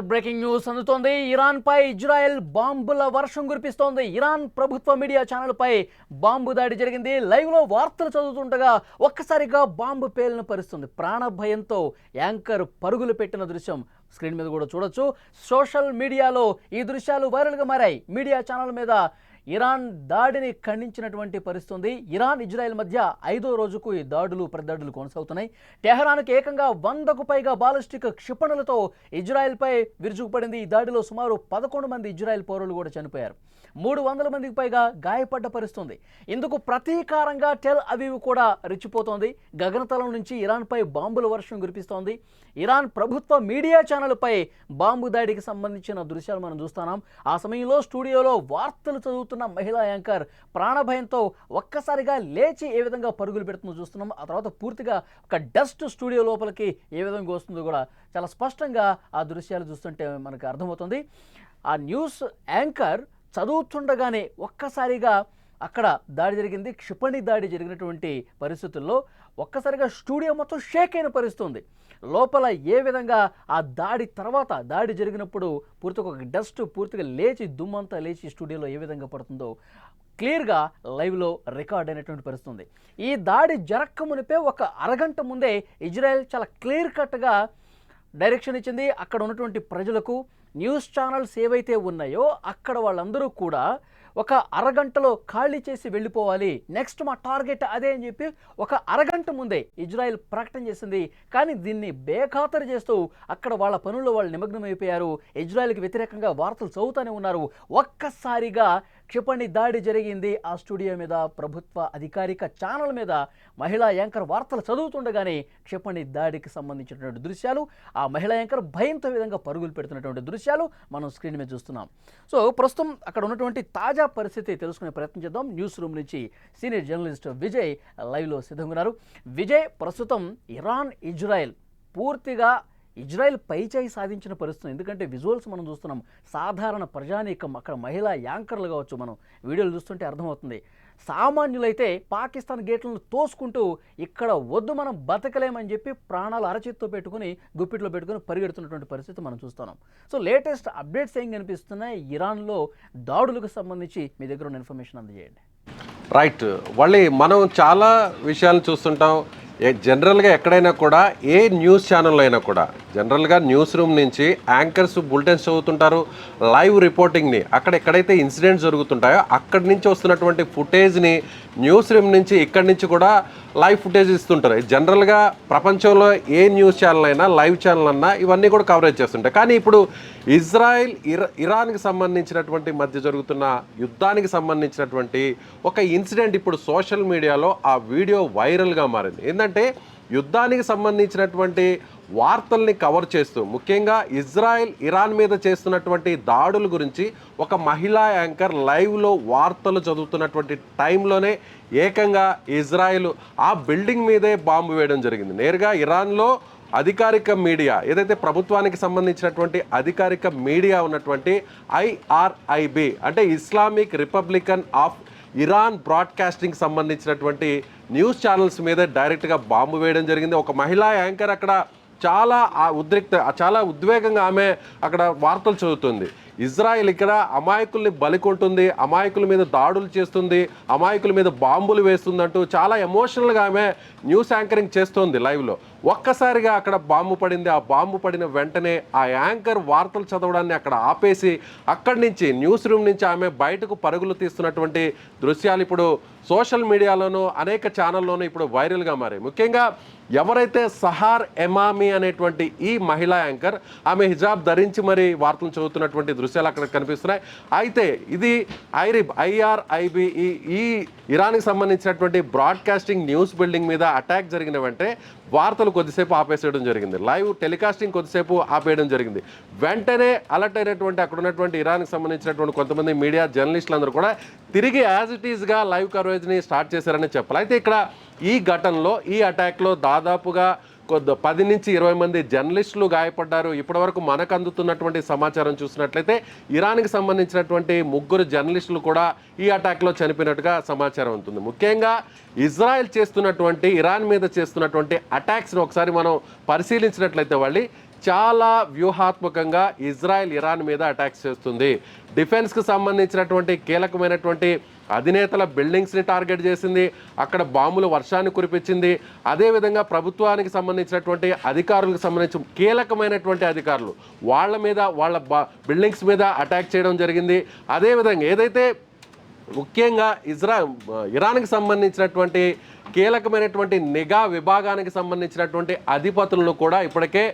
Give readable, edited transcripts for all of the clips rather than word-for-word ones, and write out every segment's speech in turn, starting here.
Breaking news అందుతోంది. Iran పై Israel బాంబుల వర్షం కురిపిస్తోంది. ఇరాన్ ప్రభుత్వ మీడియా ఛానల్ పై బాంబు దాడి జరిగింది. లైవ్ లో వార్తలు చదువుతుండగా ఒక్కసారిగా బాంబు పేలిన పరిస్థితుంది. ప్రాణ భయంతో యాంకర్ పరుగులు పెట్టిన దృశ్యం స్క్రీన్ మీద కూడా చూడొచ్చు. సోషల్ మీడియాలో ఈ దృశ్యాలు వైరల్గా మారాయి. మీడియా ఛానల్ మీద ఇరాన్ దాడిని ఖండించినటువంటి పరిస్థితుంది. ఇరాన్ ఇజ్రాయెల్ మధ్య 5వ రోజుకు ఈ ప్రతిదాడులు కొనసాగుతున్నాయి. టెహరాన్కి ఏకంగా 100కు పైగా బాలిస్టిక్ క్షిపణులతో ఇజ్రాయెల్పై విరుచుకుపడింది. ఈ దాడిలో సుమారు 11 మంది ఇజ్రాయెల్ పౌరులు కూడా చనిపోయారు. 300 మందికి పైగా గాయపడ్డ పరిస్థితుంది. ఇందుకు ప్రతీకారంగా టెల్ అవీవ్ కూడా రెచ్చిపోతోంది. గగనతలం నుంచి ఇరాన్పై బాంబుల వర్షం కురిపిస్తోంది. ఇరాన్ ప్రభుత్వ మీడియా ఛానల్పై బాంబు దాడికి సంబంధించిన దృశ్యాలు మనం చూస్తున్నాం. ఆ సమయంలో స్టూడియోలో వార్తలు చదువుతున్న మహిళా యాంకర్ ప్రాణభయంతో ఒక్కసారిగా లేచి ఏ విధంగా పరుగులు పెడుతుందో చూస్తున్నాం. ఆ తర్వాత పూర్తిగా ఒక డస్ట్ స్టూడియో లోపలికి ఏ విధంగా వస్తుందో కూడా చాలా స్పష్టంగా ఆ దృశ్యాలు చూస్తుంటే మనకు అర్థమవుతుంది. ఆ న్యూస్ యాంకర్ చదువుతుండగానే ఒక్కసారిగా అక్కడ దాడి జరిగింది. క్షిపణి దాడి జరిగినటువంటి పరిస్థితుల్లో ఒక్కసారిగా స్టూడియో మొత్తం షేక్ అయిన పరిస్థితుంది. లోపల ఏ విధంగా ఆ దాడి జరిగినప్పుడు పూర్తిగా ఒక డస్ట్ పూర్తిగా లేచి దుమ్మంతా లేచి స్టూడియోలో ఏ విధంగా పడుతుందో క్లియర్గా లైవ్లో రికార్డ్ అయినటువంటి పరిస్థితుంది. ఈ దాడి జరక్క మునిపే ఒక అరగంట ముందే ఇజ్రాయెల్ చాలా క్లియర్ కట్గా డైరెక్షన్ ఇచ్చింది. అక్కడ ఉన్నటువంటి ప్రజలకు న్యూస్ ఛానల్స్ ఏవైతే ఉన్నాయో అక్కడ వాళ్ళందరూ కూడా ఒక అరగంటలో ఖాళీ చేసి వెళ్ళిపోవాలి, నెక్స్ట్ మా టార్గెట్ అదే అని చెప్పి ఒక అరగంట ముందే ఇజ్రాయెల్ ప్రకటన చేసింది. కానీ దీన్ని బేఖాతరు చేస్తూ అక్కడ వాళ్ళ పనుల్లో వాళ్ళు నిమగ్నమైపోయారు. ఇజ్రాయెల్కి వ్యతిరేకంగా వార్తలు చదువుతూనే ఉన్నారు. ఒక్కసారిగా క్షిపణి దాడి జరిగింది ఆ స్టూడియో మీద. ప్రభుత్వ అధికారిక ఛానల్ మీద మహిళా యాంకర్ వార్తలు చదువుతుండగానే క్షిపణి దాడికి సంబంధించినటువంటి దృశ్యాలు, ఆ మహిళా యాంకర్ భయంతో విధంగా పరుగులు పెడుతున్నటువంటి దృశ్యాలు మనం స్క్రీన్ మీద చూస్తున్నాం. సో ప్రస్తుతం అక్కడ ఉన్నటువంటి తాజా పరిస్థితి తెలుసుకునే ప్రయత్నం చేద్దాం. న్యూస్ రూమ్ నుంచి సీనియర్ జర్నలిస్ట్ విజయ్ లైవ్లో సిద్ధంగా ఉన్నారు. విజయ్, ప్రస్తుతం ఇరాన్ ఇజ్రాయెల్ పూర్తిగా ఇజ్రాయెల్ పైచేయి సాధించిన పరిస్థితి. ఎందుకంటే విజువల్స్ మనం చూస్తున్నాం. సాధారణ ప్రజానీకం, అక్కడ మహిళా యాంకర్లు కావచ్చు, మనం వీడియోలు చూస్తుంటే అర్థమవుతుంది. సామాన్యులైతే పాకిస్తాన్ గేట్లను తోసుకుంటూ ఇక్కడ వద్దు మనం బతకలేమని చెప్పి ప్రాణాలు అరచేత్తో పెట్టుకుని గుప్పిట్లో పెట్టుకుని పరిగెడుతున్నటువంటి పరిస్థితి మనం చూస్తున్నాం. సో లేటెస్ట్ అప్డేట్స్ ఏం కనిపిస్తున్నాయి ఇరాన్లో దాడులకు సంబంధించి మీ దగ్గర ఉన్న ఇన్ఫర్మేషన్ అందజేయండి. రైట్, మళ్ళీ మనం చాలా విషయాలు చూస్తుంటాం. జనరల్గా ఎక్కడైనా కూడా ఏ న్యూస్ ఛానల్ అయినా కూడా జనరల్గా న్యూస్ రూమ్ నుంచి యాంకర్స్ బులెటిన్స్ చదువుతుంటారు, లైవ్ రిపోర్టింగ్ని అక్కడ ఎక్కడైతే ఇన్సిడెంట్స్ జరుగుతుంటాయో అక్కడి నుంచి వస్తున్నటువంటి ఫుటేజ్ని న్యూస్ రూమ్ నుంచి ఇక్కడి నుంచి కూడా లైవ్ ఫుటేజ్ ఇస్తుంటారు. జనరల్గా ప్రపంచంలో ఏ న్యూస్ ఛానల్ అయినా లైవ్ ఛానల్ అన్నా ఇవన్నీ కూడా కవరేజ్ చేస్తుంటాయి. కానీ ఇప్పుడు ఇజ్రాయెల్ ఇరాన్కి సంబంధించినటువంటి మధ్య జరుగుతున్న యుద్ధానికి సంబంధించినటువంటి ఒక ఇన్సిడెంట్ ఇప్పుడు సోషల్ మీడియాలో ఆ వీడియో వైరల్గా మారింది. ఏంటంటే యుద్ధానికి సంబంధించినటువంటి వార్తల్ని కవర్ చేస్తూ ముఖ్యంగా ఇజ్రాయెల్ ఇరాన్ మీద చేస్తున్నటువంటి దాడుల గురించి ఒక మహిళా యాంకర్ లైవ్లో వార్తలు చదువుతున్నటువంటి టైంలోనే ఏకంగా ఇజ్రాయెల్ ఆ బిల్డింగ్ మీదే బాంబు వేయడం జరిగింది. నేరుగా ఇరాన్లో అధికారిక మీడియా ఏదైతే ప్రభుత్వానికి సంబంధించినటువంటి అధికారిక మీడియా ఉన్నటువంటి IRIB అంటే Islamic Republican of Iran broadcasting సంబంధించినటువంటి న్యూస్ ఛానల్స్ మీద డైరెక్ట్గా బాంబు వేయడం జరిగింది. ఒక మహిళా యాంకర్ అక్కడ చాలా ఉద్వేగంగా ఆమె అక్కడ వార్తలు చదువుతుంది. ఇజ్రాయెల్ ఇక్కడ అమాయకుల్ని బలికొంటుంది, అమాయకుల మీద దాడులు చేస్తుంది, అమాయకుల మీద బాంబులు వేస్తుందంటూ చాలా ఎమోషనల్గా ఆమె న్యూస్ యాంకరింగ్ చేస్తోంది లైవ్లో. ఒక్కసారిగా అక్కడ బాంబు పడింది. ఆ బాంబు పడిన వెంటనే ఆ యాంకర్ వార్తలు చదవడాన్ని అక్కడ ఆపేసి అక్కడి నుంచి న్యూస్ రూమ్ నుంచి ఆమె బయటకు పరుగులు తీస్తున్నటువంటి దృశ్యాలు ఇప్పుడు సోషల్ మీడియాలోనూ అనేక ఛానల్లోనూ ఇప్పుడు వైరల్గా మారాయి. ముఖ్యంగా ఎవరైతే సహార్ ఎమామి అనేటువంటి ఈ మహిళా యాంకర్ ఆమె హిజాబ్ ధరించి మరి వార్తలు చదువుతున్నటువంటి దృశ్యాలు అక్కడ కనిపిస్తున్నాయి. అయితే ఇది IRIB ఈ ఇరాన్కి సంబంధించినటువంటి బ్రాడ్కాస్టింగ్ న్యూస్ బిల్డింగ్ మీద అటాక్ జరిగిన వెంటనే వార్తలు కొద్దిసేపు ఆపేసేయడం జరిగింది. లైవ్ టెలికాస్టింగ్ కొద్దిసేపు ఆపేయడం జరిగింది. వెంటనే అలర్ట్ అయినటువంటి అక్కడ ఉన్నటువంటి ఇరాన్కి సంబంధించినటువంటి కొంతమంది మీడియా జర్నలిస్టులు అందరూ కూడా తిరిగి యాజ్ ఇట్ ఈస్గా లైవ్ కవరేజ్ని స్టార్ట్ చేశారని చెప్పాలి. అయితే ఇక్కడ ఈ ఘటనలో ఈ అటాక్లో దాదాపుగా 10 నుంచి 20 మంది జర్నలిస్టులు గాయపడ్డారు. ఇప్పటివరకు మనకు అందుతున్నటువంటి సమాచారం చూసినట్లయితే ఇరాన్కి సంబంధించినటువంటి 3 జర్నలిస్టులు కూడా ఈ అటాక్లో చనిపోయినట్టుగా సమాచారం ఉంటుంది. ముఖ్యంగా ఇజ్రాయెల్ చేస్తున్నటువంటి ఇరాన్ మీద చేస్తున్నటువంటి అటాక్స్ని ఒకసారి మనం పరిశీలించినట్లయితే చాలా వ్యూహాత్మకంగా ఇజ్రాయెల్ ఇరాన్ మీద అటాక్స్ చేస్తుంది. డిఫెన్స్కి సంబంధించినటువంటి కీలకమైనటువంటి అధినేతల బిల్డింగ్స్ని టార్గెట్ చేసింది, అక్కడ బాంబులు వర్షాన్ని కురిపించింది. అదేవిధంగా ప్రభుత్వానికి సంబంధించినటువంటి అధికారులకు సంబంధించి కీలకమైనటువంటి అధికారులు వాళ్ళ మీద వాళ్ళ బిల్డింగ్స్ మీద అటాక్ చేయడం జరిగింది. అదేవిధంగా ఏదైతే ముఖ్యంగా ఇరాన్కి సంబంధించినటువంటి కీలకమైనటువంటి నిఘా విభాగానికి సంబంధించినటువంటి అధిపతులను కూడా ఇప్పటికే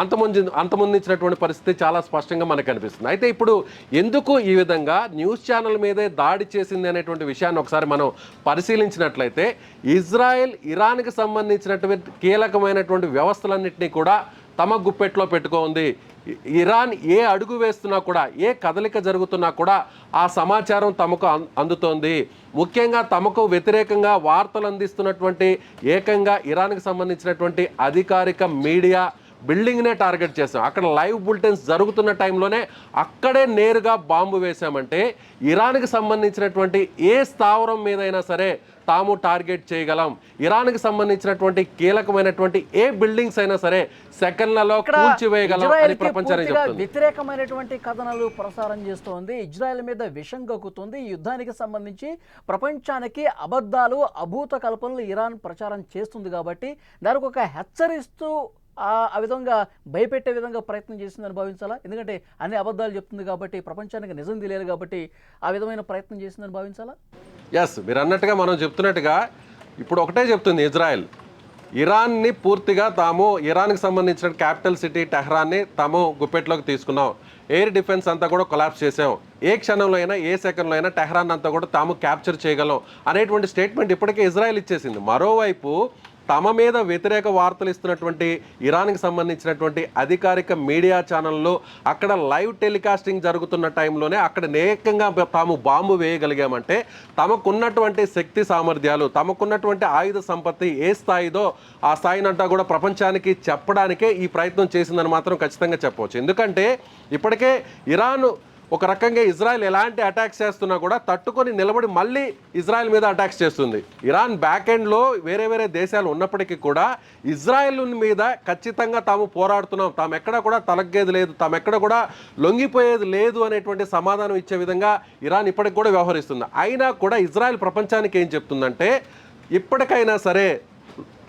అంతమొందించినటువంటి పరిస్థితి చాలా స్పష్టంగా మనకు కనిపిస్తుంది. అయితే ఇప్పుడు ఎందుకు ఈ విధంగా న్యూస్ ఛానల్ మీదే దాడి చేసింది అనేటువంటి విషయాన్ని ఒకసారి మనం పరిశీలించినట్లయితే, ఇజ్రాయెల్ ఇరాన్కి సంబంధించినటువంటి కీలకమైనటువంటి వ్యవస్థలన్నింటినీ కూడా తమ గుప్పెట్లో పెట్టుకోంది. ఇరాన్ ఏ అడుగు వేస్తున్నా కూడా, ఏ కదలిక జరుగుతున్నా కూడా ఆ సమాచారం తమకు అందుతోంది. ముఖ్యంగా తమకు వ్యతిరేకంగా వార్తలు అందిస్తున్నటువంటి ఏకంగా ఇరాన్కి సంబంధించినటువంటి అధికారిక మీడియా బిల్డింగ్నే టార్గెట్ చేసాం. అక్కడ లైవ్ బులెటిన్స్ జరుగుతున్న టైంలోనే అక్కడే నేరుగా బాంబు వేశామంటే ఇరాన్కి సంబంధించినటువంటి ఏ స్థావరం మీదైనా సరే తాము టార్గెట్ చేయగలం. ఇరాన్కి సంబంధించినటువంటి కీలకమైనటువంటి ఏ బిల్డింగ్స్ అయినా సరే సెకండ్లలో కూల్చివేయగలం అని ప్రపంచానికి చెప్తుంది. వ్యతిరేకమైనటువంటి కథనాలు ప్రసారం చేస్తోంది, ఇజ్రాయెల్ మీద విషం గక్కుతుంది. యుద్ధానికి సంబంధించి ప్రపంచానికి అబద్ధాలు, అభూత కల్పనలు ఇరాన్ ప్రచారం చేస్తుంది కాబట్టి దానికి ఒక హెచ్చరిస్తూ ఆ విధంగా భయపెట్టే విధంగా ప్రయత్నం చేసిందని భావించాలా? ఎందుకంటే అన్ని అబద్ధాలు చెప్తుంది కాబట్టి, ప్రపంచానికి నిజం తెలియాలి కాబట్టి ఆ విధమైన ప్రయత్నం చేసిందని భావించాలా? ఎస్, మీరు అన్నట్టుగా మనం చెప్తున్నట్టుగా ఇప్పుడు ఒకటే చెప్తుంది ఇజ్రాయెల్, ఇరాన్ని పూర్తిగా తాము ఇరాన్కి సంబంధించిన క్యాపిటల్ సిటీ టెహ్రాన్ని తాము గుప్పెట్లోకి తీసుకున్నాం, ఎయిర్ డిఫెన్స్ అంతా కూడా కొలాప్స్ చేసాం, ఏ క్షణంలో అయినా ఏ సెకండ్లో అయినా టెహ్రాన్ అంతా కూడా తాము క్యాప్చర్ చేయగలం అనేటువంటి స్టేట్మెంట్ ఇప్పటికే ఇజ్రాయెల్ ఇచ్చేసింది. మరోవైపు తమ మీద వ్యతిరేక వార్తలు ఇస్తున్నటువంటి ఇరాన్కి సంబంధించినటువంటి అధికారిక మీడియా ఛానళ్ళు అక్కడ లైవ్ టెలికాస్టింగ్ జరుగుతున్న టైంలోనే అక్కడ ఏకంగా తాము బాంబు వేయగలిగామంటే తమకున్నటువంటి శక్తి సామర్థ్యాలు, తమకున్నటువంటి ఆయుధ సంపత్తి ఏ స్థాయిదో ఆ స్థాయినంతా కూడా ప్రపంచానికి చెప్పడానికే ఈ ప్రయత్నం చేసిందని మాత్రం ఖచ్చితంగా చెప్పవచ్చు. ఎందుకంటే ఇప్పటికే ఇరాన్ ఒక రకంగా ఇజ్రాయెల్ ఎలాంటి అటాక్స్ చేస్తున్నా కూడా తట్టుకొని నిలబడి మళ్ళీ ఇజ్రాయెల్ మీద అటాక్స్ చేస్తుంది. ఇరాన్ బ్యాక్ ఎండ్లో వేరే వేరే దేశాలు ఉన్నప్పటికీ కూడా ఇజ్రాయెల్ మీద ఖచ్చితంగా తాము పోరాడుతున్నాం, తాము ఎక్కడ కూడా తలగ్గేది లేదు, తాము ఎక్కడ కూడా లొంగిపోయేది లేదు అనేటువంటి సమాధానం ఇచ్చే విధంగా ఇరాన్ ఇప్పటికి కూడా వ్యవహరిస్తుంది. అయినా కూడా ఇజ్రాయెల్ ప్రపంచానికి ఏం చెప్తుందంటే ఇప్పటికైనా సరే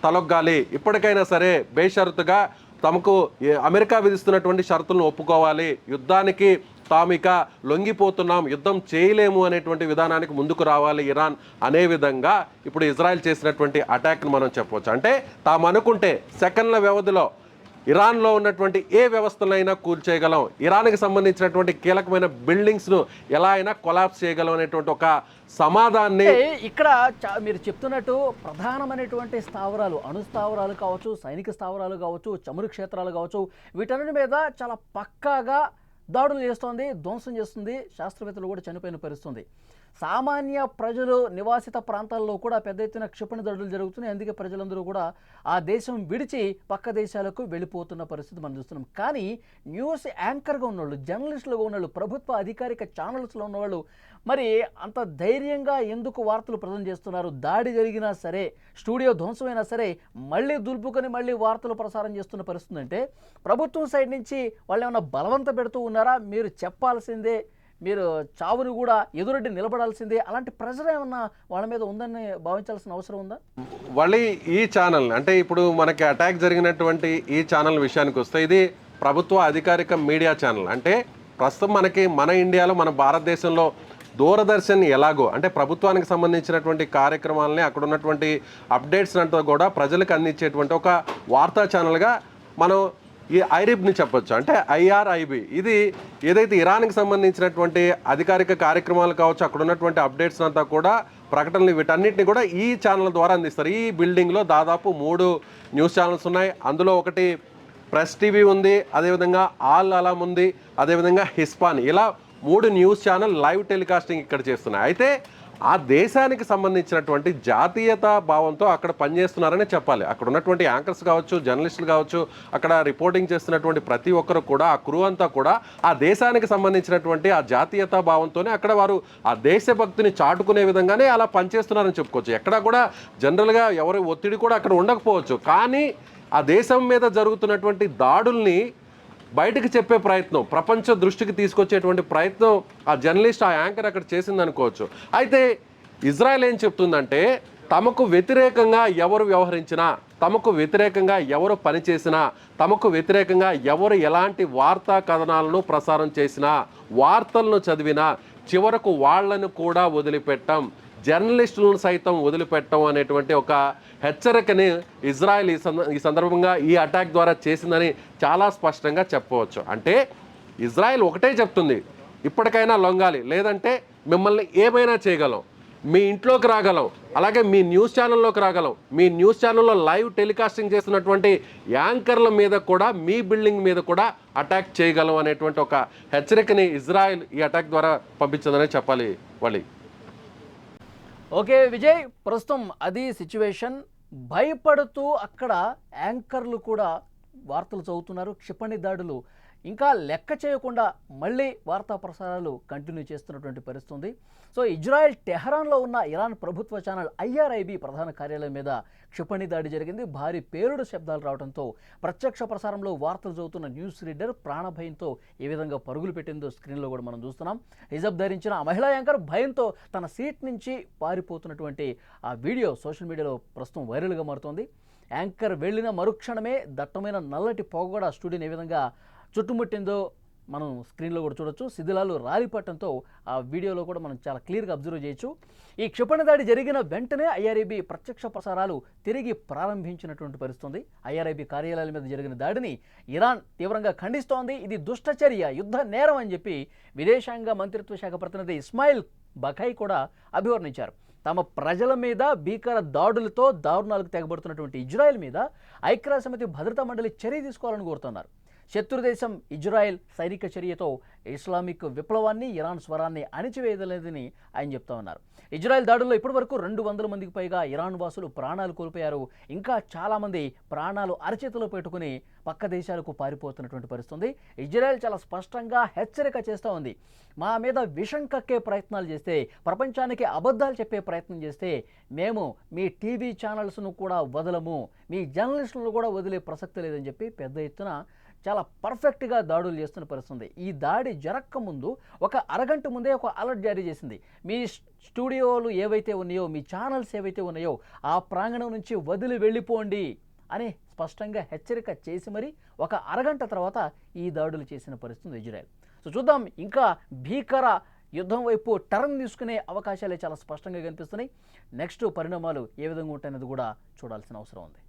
తలొగ్గాలి, ఇప్పటికైనా సరే బేషరతుగా తమకు అమెరికా విధిస్తున్నటువంటి షరతులను ఒప్పుకోవాలి, యుద్ధానికి తామిక లొంగిపోతున్నాం, యుద్ధం చేయలేము అనేటువంటి విధానానికి ముందుకు రావాలి ఇరాన్ అనే విధంగా ఇప్పుడు ఇజ్రాయెల్ చేసినటువంటి అటాక్ను మనం చెప్పవచ్చు. అంటే తాము అనుకుంటే సెకండ్ల వ్యవధిలో ఇరాన్లో ఉన్నటువంటి ఏ వ్యవస్థలైనా కూల్చేయగలం, ఇరాన్కి సంబంధించినటువంటి కీలకమైన బిల్డింగ్స్ను ఎలా అయినా కొలాప్స్ చేయగలం అనేటువంటి ఒక సమాధాన్ని ఇక్కడ మీరు చెప్తున్నట్టు ప్రధానమైనటువంటి స్థావరాలు, అణు స్థావరాలు కావచ్చు, సైనిక స్థావరాలు కావచ్చు, చమురు క్షేత్రాలు కావచ్చు, వీటన్నిటి మీద చాలా పక్కాగా దాడులు చేస్తోంది, ధ్వంసం చేస్తుంది, శాస్త్రవేత్తలు కూడా చనిపోయిన పరిస్థితుంది. సామాన్య ప్రజలు నివాసిత ప్రాంతాల్లో కూడా పెద్ద ఎత్తున క్షిపణి దాడులు జరుగుతున్నాయి. అందుకే ప్రజలందరూ కూడా ఆ దేశం విడిచి పక్క దేశాలకు వెళ్ళిపోతున్న పరిస్థితి మనం చూస్తున్నాం. కానీ న్యూస్ యాంకర్గా ఉన్నవాళ్ళు, జర్నలిస్టులుగా ఉన్నవాళ్ళు, ప్రభుత్వ అధికారిక ఛానల్స్లో ఉన్నవాళ్ళు మరి అంత ధైర్యంగా ఎందుకు వార్తలు ప్రజెంట్ చేస్తున్నారు? దాడి జరిగినా సరే, స్టూడియో ధ్వంసమైనా సరే మళ్ళీ దులుపుకొని మళ్ళీ వార్తలు ప్రసారం చేస్తున్న పరిస్థితి అంటే ప్రభుత్వం సైడ్ నుంచి వాళ్ళు ఏమైనా బలవంత పెడుతూ ఉన్నారా? మీరు చెప్పాల్సిందే, మీరు చావును కూడా ఎదురొడ్డి నిలబడాల్సిందే, అలాంటి ప్రెజర్ ఏమన్నా వాళ్ళ మీద ఉందని భావించాల్సిన అవసరం ఉందా? వాళ్ళీ ఈ ఛానల్ అంటే ఇప్పుడు మనకి అటాక్ జరిగినటువంటి ఈ ఛానల్ విషయానికి వస్తే ఇది ప్రభుత్వ అధికారిక మీడియా ఛానల్. అంటే ప్రస్తుతం మనకి మన ఇండియాలో, మన భారతదేశంలో దూరదర్శన్ ఎలాగో అంటే ప్రభుత్వానికి సంబంధించినటువంటి కార్యక్రమాలని, అక్కడ ఉన్నటువంటి అప్డేట్స్ అంతా కూడా ప్రజలకు అందించేటువంటి ఒక వార్తా ఛానల్గా మనం ఈ ఐరిబ్ని చెప్పొచ్చు. అంటే IRIB ఇది ఏదైతే ఇరాన్కి సంబంధించినటువంటి అధికారిక కార్యక్రమాలు కావచ్చు, అక్కడ ఉన్నటువంటి అప్డేట్స్ అంతా కూడా ప్రకటనలు వీటన్నిటిని కూడా ఈ ఛానల్ ద్వారా అందిస్తారు. ఈ బిల్డింగ్లో దాదాపు 3 న్యూస్ ఛానల్స్ ఉన్నాయి. అందులో ఒకటి ప్రెస్ టీవీ ఉంది, అదేవిధంగా ఆల్ అలామ్ ఉంది, అదేవిధంగా హిస్పాన్, ఇలా 3 న్యూస్ ఛానల్ లైవ్ టెలికాస్టింగ్ ఇక్కడ చేస్తున్నాయి. అయితే ఆ దేశానికి సంబంధించినటువంటి జాతీయత భావంతో అక్కడ పనిచేస్తున్నారనే చెప్పాలి. అక్కడ ఉన్నటువంటి యాంకర్స్ కావచ్చు, జర్నలిస్టులు కావచ్చు, అక్కడ రిపోర్టింగ్ చేస్తున్నటువంటి ప్రతి ఒక్కరు కూడా, ఆ క్రూ అంతా కూడా ఆ దేశానికి సంబంధించినటువంటి ఆ జాతీయత భావంతోనే అక్కడ వారు ఆ దేశభక్తిని చాటుకునే విధంగానే అలా పనిచేస్తున్నారని చెప్పుకోవచ్చు. ఎక్కడా కూడా జనరల్గా ఎవరి ఒత్తిడి కూడా అక్కడ ఉండకపోవచ్చు. కానీ ఆ దేశం మీద జరుగుతున్నటువంటి దాడుల్ని బయటకు చెప్పే ప్రయత్నం, ప్రపంచ దృష్టికి తీసుకొచ్చేటువంటి ప్రయత్నం ఆ జర్నలిస్ట్, ఆ యాంకర్ అక్కడ చేసిందనుకోవచ్చు. అయితే ఇజ్రాయెల్ ఏం చెప్తుందంటే, తమకు వ్యతిరేకంగా ఎవరు వ్యవహరించినా, తమకు వ్యతిరేకంగా ఎవరు పనిచేసినా, తమకు వ్యతిరేకంగా ఎవరు ఎలాంటి వార్తా కథనాలను ప్రసారం చేసినా, వార్తలను చదివినా చివరకు వాళ్లను కూడా వదిలిపెట్టాం, జర్నలిస్టులను సైతం వదిలిపెట్టం అనేటువంటి ఒక హెచ్చరికని ఇజ్రాయెల్ ఈ సందర్భంగా ఈ అటాక్ ద్వారా చేసిందని చాలా స్పష్టంగా చెప్పవచ్చు. అంటే ఇజ్రాయెల్ ఒకటే చెప్తుంది, ఇప్పటికైనా లొంగాలి, లేదంటే మిమ్మల్ని ఏమైనా చేయగలం, మీ ఇంట్లోకి రాగలం, అలాగే మీ న్యూస్ ఛానల్లోకి రాగలం, మీ న్యూస్ ఛానల్లో లైవ్ టెలికాస్టింగ్ చేస్తున్నటువంటి యాంకర్ల మీద కూడా, మీ బిల్డింగ్ మీద కూడా అటాక్ చేయగలం అనేటువంటి ఒక హెచ్చరికని ఇజ్రాయెల్ ఈ అటాక్ ద్వారా పంపించిందనే చెప్పాలి. వలి ఓకే విజయ్, ప్రస్తుతం అది సిచ్యువేషన్. భయపడుతూ అక్కడ యాంకర్లు కూడా వార్తలు చదువుతున్నారు. క్షిపణి దాడులు ఇంకా లెక్క చేయకుండా మళ్ళీ వార్తా ప్రసారాలు కంటిన్యూ చేస్తున్నటువంటి పరిస్థితుంది. సో ఇజ్రాయెల్ టెహరాన్లో ఉన్న ఇరాన్ ప్రభుత్వ ఛానల్ IRIB ప్రధాన కార్యాలయం మీద క్షిపణి దాడి జరిగింది. భారీ పేలుడు శబ్దాలు రావడంతో ప్రత్యక్ష ప్రసారంలో వార్తలు చదువుతున్న న్యూస్ రీడర్ ప్రాణభయంతో ఏ విధంగా పరుగులు పెట్టిందో స్క్రీన్లో కూడా మనం చూస్తున్నాం. హిజబ్ ధరించిన ఆ మహిళా యాంకర్ భయంతో తన సీట్ నుంచి పారిపోతున్నటువంటి ఆ వీడియో సోషల్ మీడియాలో ప్రస్తుతం వైరల్గా మారుతోంది. యాంకర్ వెళ్ళిన మరుక్షణమే దట్టమైన నల్లటి పొగ కూడా స్టూడియోని ఏ విధంగా చుట్టుముట్టిందో మనం స్క్రీన్లో కూడా చూడొచ్చు. శిథిలాలు రాలిపట్టడంతో ఆ వీడియోలో కూడా మనం చాలా క్లియర్గా అబ్జర్వ్ చేయొచ్చు. ఈ క్షిపణి దాడి జరిగిన వెంటనే IRIB ప్రత్యక్ష ప్రసారాలు తిరిగి ప్రారంభించినటువంటి పరిస్థితుంది. IRIB కార్యాలయాల మీద జరిగిన దాడిని ఇరాన్ తీవ్రంగా ఖండిస్తోంది. ఇది దుష్టచర్య, యుద్ధ నేరం అని చెప్పి విదేశాంగ మంత్రిత్వ శాఖ ప్రతినిధి ఇస్మాయిల్ బఖాయ్ కూడా అభివర్ణించారు. తమ ప్రజల మీద భీకర దాడులతో దారుణాలకు తెగబడుతున్నటువంటి ఇజ్రాయెల్ మీద ఐక్యరాజ్యసమితి భద్రతా మండలి చర్య తీసుకోవాలని కోరుతున్నారు. శత్రుదేశం ఇజ్రాయెల్ సైనిక చర్యతో ఇస్లామిక్ విప్లవాన్ని, ఇరాన్ స్వరాన్ని అణిచివేయలేదని ఆయన చెప్తా ఉన్నారు. ఇజ్రాయెల్ దాడుల్లో ఇప్పటివరకు 200 మందికి పైగా ఇరాన్ వాసులు ప్రాణాలు కోల్పోయారు. ఇంకా చాలామంది ప్రాణాలు అరచేతిలో పెట్టుకుని పక్క దేశాలకు పారిపోతున్నటువంటి పరిస్థితుంది. ఇజ్రాయెల్ చాలా స్పష్టంగా హెచ్చరిక చేస్తూ ఉంది. మా మీద విషం కక్కే ప్రయత్నాలు చేస్తే, ప్రపంచానికి అబద్ధాలు చెప్పే ప్రయత్నం చేస్తే మేము మీ టీవీ ఛానల్స్ను కూడా వదలము, మీ జర్నలిస్టులను కూడా వదిలే ప్రసక్తి లేదని చెప్పి పెద్ద ఎత్తున చాలా పర్ఫెక్ట్గా దాడులు చేస్తున్న పరిస్థితుంది. ఈ దాడి జరక్క ముందు ఒక అరగంట ముందే ఒక అలర్ట్ జారీ చేసింది. మీ స్టూడియోలు ఏవైతే ఉన్నాయో, మీ ఛానల్స్ ఏవైతే ఉన్నాయో ఆ ప్రాంగణం నుంచి వదిలి వెళ్ళిపోండి అని స్పష్టంగా హెచ్చరిక చేసి మరి ఒక అరగంట తర్వాత ఈ దాడులు చేసిన పరిస్థితుంది ఇజ్రాయెల్. సో చూద్దాం, ఇంకా భీకర యుద్ధం వైపు టర్న్ తీసుకునే అవకాశాలే చాలా స్పష్టంగా కనిపిస్తున్నాయి. నెక్స్ట్ పరిణామాలు ఏ విధంగా ఉంటాయనేది కూడా చూడాల్సిన అవసరం ఉంది.